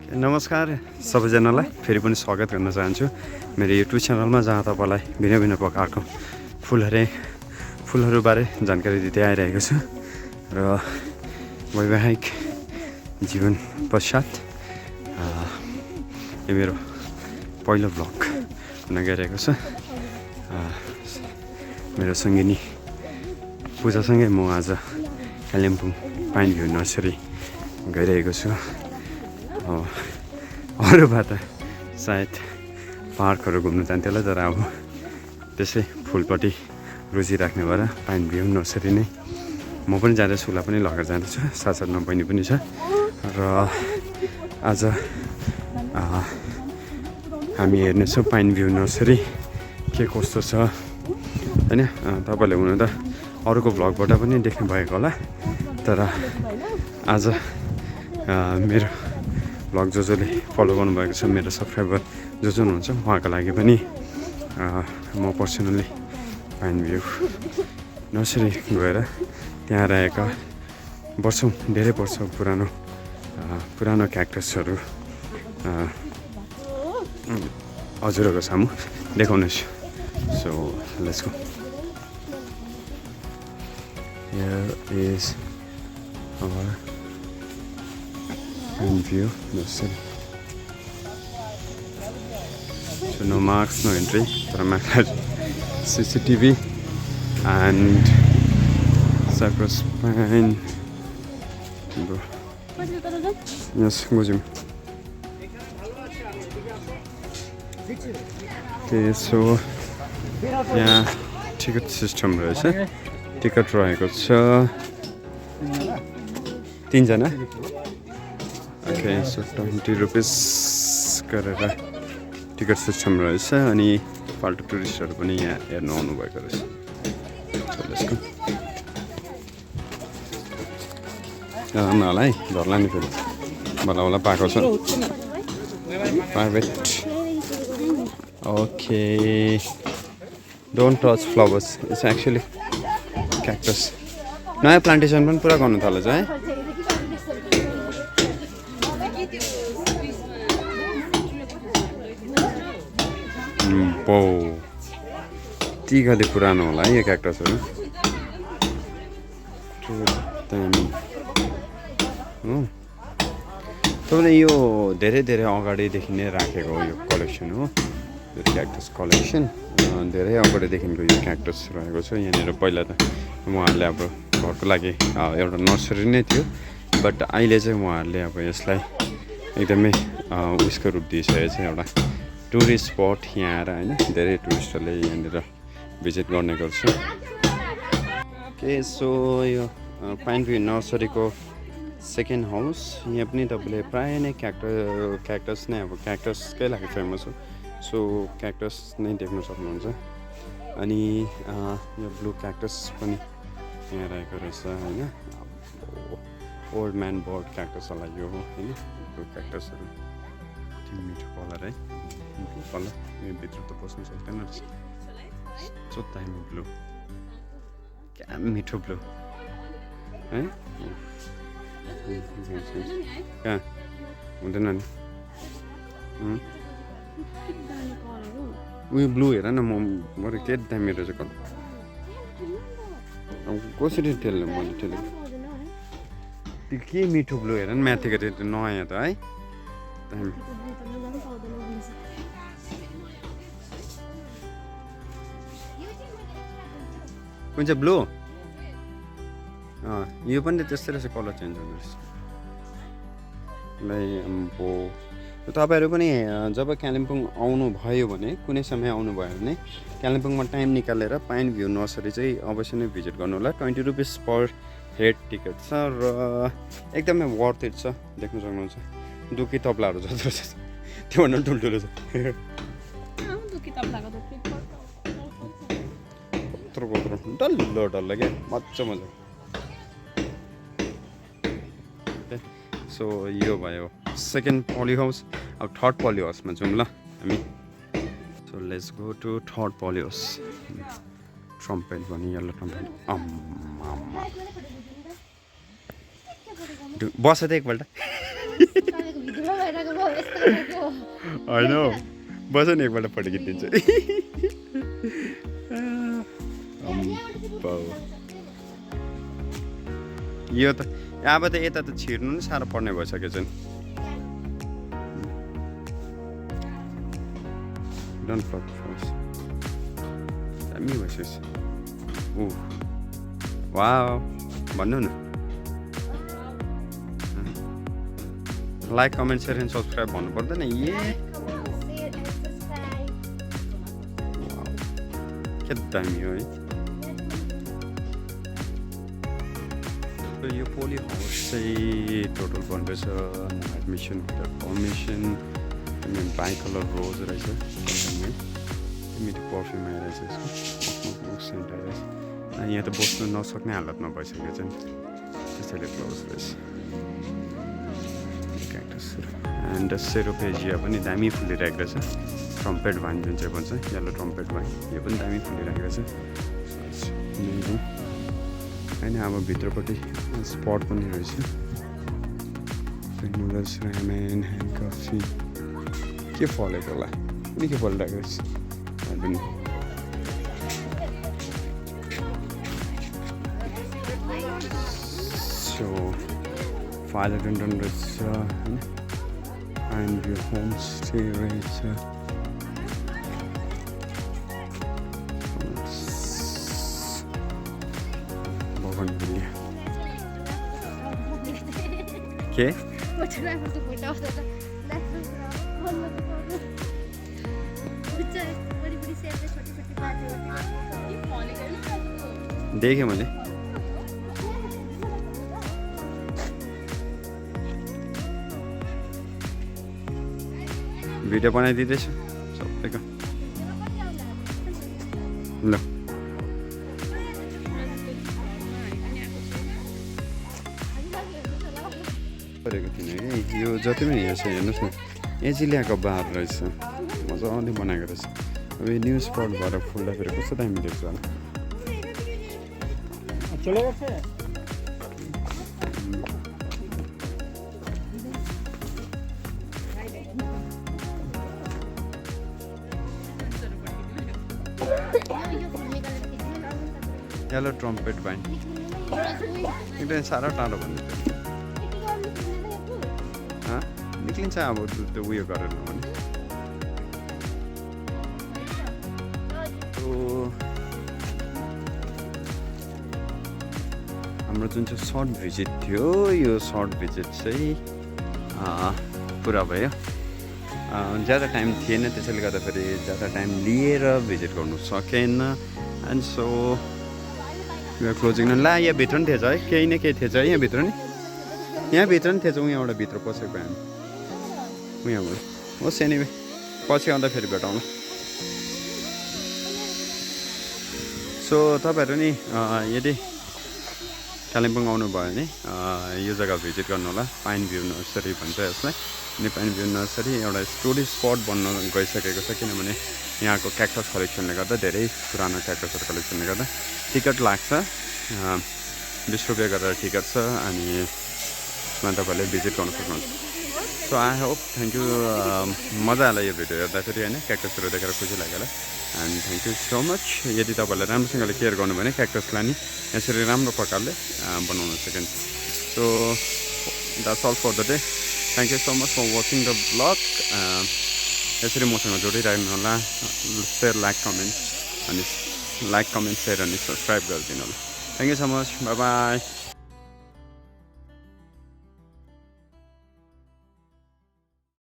नमस्कार सबैजनालाई फेरि पनि स्वागत गर्न चाहन्छु मेरो युट्युब च्यानलमा, जहाँ तपाईँलाई भिन्न भिन्न प्रकारको फुलहरूबारे जानकारी दिँदै आइरहेको छु र वैवाहिक जीवन पश्चात यो मेरो पहिलो भ्लग हुन गइरहेको छ। मेरो सङ्गिनी पूजासँगै म आज कालिम्पोङ पिनेभ्यू नर्सरी गइरहेको छु। अरूबाट सायद पार्कहरू घुम्नु जान्थ्यो होला, तर अब त्यसै फुलपट्टि रुचि राख्ने भएर पिनेभ्यू नर्सरी नै म पनि जाँदैछु, उसलाई पनि लगेर जाँदैछु, साथसाथमा बहिनी पनि छ। र आज हामी हेर्नेछौँ पिनेभ्यू नर्सरी के कस्तो छ होइन। तपाईँले हुन त अरूको भ्लगबाट पनि देख्नु भएको होला, तर आज मेरो भ्लग जसले फलो गर्नुभएको छ, मेरो सब्सक्राइबर जो हुनुहुन्छ, उहाँको लागि पनि म पर्सनली पिनेभ्यू नर्सरी गएर त्यहाँ रहेका धेरै वर्ष पुरानो क्याक्टसहरू हजुरहरूको सामु देखाउनेछु। So let's go. Here is our pineView nursery. So no marks, no entry. But I'm at CCTV and cypress pine. Yes, go Jim. Okay, so yeah, ticket system रहेछ। टिकट रहेको छ 3 जना। ओके, सो 20 रुपिस गरेर ticket system रहेछ अनि फाल्टु टुरिस्टहरू पनि यहाँ हेर्न आउनुभएको रहेछ। होला है, धर्ला नि फेरि बल्ल पाएको छ private. Okay, don't touch flowers, it's actually cactus. नयाँ प्लान्टेसन पनि पुरा गर्नु थालेछ है। ती कति पुरानो होला है यो क्याक्टसहरू। तपाईँले यो धेरै अगाडिदेखि नै राखेको यो कलेक्सन हो, यो क्याक्टस कलेक्सन। धेरै अगाडिदेखिको यो क्याक्टस रहेको छ यहाँनिर। पहिला त उहाँहरूले अब घरको लागि एउटा नर्सरी नै थियो, बट अहिले चाहिँ उहाँहरूले अब यसलाई एकदमै उयसको रूप दिइसकेको छ, एउटा टुरिस्ट स्पट यहाँ आएर होइन। धेरै टुरिस्टहरूले यहाँनिर भिजिट गर्ने गर्छ। ओके, सो यो पिनेभ्यू नर्सरीको सेकेन्ड हाउस। यहाँ पनि तपाईँले प्रायः नै क्याक्टस नै, अब क्याक्टसकै लागि फेमस हो, सो क्याक्टस नै देख्न सक्नुहुन्छ। अनि यो ब्लू क्याक्टस पनि यहाँ रहेको रहेछ होइन। ओल्ड म्यान बर्ड क्याक्टस होला यो हो होइन। ब्लू क्याक्टसहरू त्यो मिठो कलर है, ब्लू कलर। यो भित्र त पस्नु सक्दैन रहेछ, सो दामी ब्लू, क्या मिठो ब्लू है। कहाँ हुँदैन नि उयो ब्लू हेर न, म बरु के दामी रहेछ कलर। अब कसरी त्यसले मैले ठेलेको त्यो के मिठो ब्लू हेर न, माथिको त्यो नयाँ त है दामी। कुन चाहिँ ब्लू? यो पनि त त्यस्तै रहेछ, कलर चेन्ज हुँदो रहेछ। तपाईँहरू पनि जब कालिम्पोङ आउनुभयो भने, कुनै समय आउनुभयो भने कालिम्पोङमा टाइम निकालेर पिनेभ्यू नर्सरी चाहिँ अवश्य नै भिजिट गर्नु होला। 20 रुपिस पर हेड टिकट छ र एकदमै वर्थ इट छ। देख्न सक्नुहुन्छ दुकी तबलाहरू जस्तो रहेछ, त्योभन्दा ठुल्ठुलो छ। डल्लो क्या, मजा। सो यो भयो सेकेन्ड पोली हाउस। अब थर्ड पोली हाउसमा जाउँ ल हामी। So let's go to third poly house. Trumpet भने येल्लो ट्रम्पेट। बस त एकपल्ट होइन हौ बस न एकपल्ट फोटो खिचिदिन्छु यो त अब त यता त छिर्नु नि साह्रो पर्ने भइसक्यो चाहिँ डोन्ट फक फर्स्ट दामी भइसकेछ ऊ वाउ भन्नु न like comment share and subscribe भन्नु पर्दैन के दामी हो है यो पोली हाउस चाहिँ टोटल भन्दैछ एडमिसन फर्मेसन अनि बाई कलर रोज रहेछ मिठो पर्फ्युम आइरहेछ यसको सेन्ट आइरहेछ अनि यहाँ त बस्नु नसक्ने हालतमा भइसक्यो चाहिँ त्यसैले क्लोज रहेछ क्याक्टसहरू एन्ड सेरोपेजिया पनि दामी फुलिरहेको रहेछ ट्रम्पेट भाइन जुन चाहिँ भन्छ येलो ट्रम्पेट भाइन यो पनि दामी फुलिरहेको रहेछ होइन अब भित्रपट्टि स्पट पनि रहेछ नुडल्स रामेन ह्यान्ड कफी के फलेको होला कुनै के फलिरहेको रहेछ सो फाइलडन्डन रहेछ होइन एन्ड यो होमस्टे रहेछ के देखेँ मैले भिडियो बनाइदिँदैछु सबैको ल गरेको थिइनँ कि यो जति पनि हेर्छ हेर्नुहोस् न एजिलियाको बार रहेछ मजाले बनाएको रहेछ अब यो न्यु स्पट भएर फुल्दाखेरि कस्तो दामी देख्छ होला येलो ट्रम्पेट भाइन एकदम साह्रो टाढो भन्दै निक्लिन्छ अब त्यो उयो गरेर भने हाम्रो जुन चाहिँ सर्ट भिजिट थियो यो सर्ट भिजिट चाहिँ पुरा भयो ज्यादा टाइम थिएन त्यसैले गर्दाखेरि ज्यादा टाइम लिएर भिजिट गर्नु सकेन एन्ड सो यो क्लोजिङ ला यहाँभित्र पनि थिएछ है केही न केही थिएछ है यहाँभित्र नि यहाँभित्र पनि थिएछ यहाँबाट भित्र पसेको हामी यहाँबाट होस् एनिवे पछि आउँदा फेरि भेटौँला सो तपाईँहरू नि यदि कालिम्पोङ आउनुभयो भने यो जग्गा भिजिट गर्नु होला पाइनभ्यू नर्सरी भन्छ यसलाई अनि पाइनभ्यू नर्सरी एउटा टुरिस्ट स्पट बन्न गइसकेको छ किनभने यहाँको क्याक्टस कलेक्सनले गर्दा धेरै पुरानो क्याक्टसहरू कलेक्सनले गर्दा टिकट लाग्छ 20 रुपियाँ गरेर टिकट छ अनि यसमा तपाईँले भिजिट गर्नु सक्नुहुन्छ so I hope thank you मजा आयो यो भिडियो हेर्दाखेरि होइन क्याक्टसहरू देखेर खुसी लाग्यो होला and thank you so much यदि तपाईँहरूले राम्रोसँगले केयर गर्नुभयो भने क्याक्टसलाई नि यसरी राम्रो प्रकारले बनाउन सकिन्छ so that's all for the day thank you so much for watching the blog यसरी मसँग जोडिरहनु होला सेयर लाइक कमेन्ट सेयर अनि सब्सक्राइब गरिदिनु होला thank you so much bye by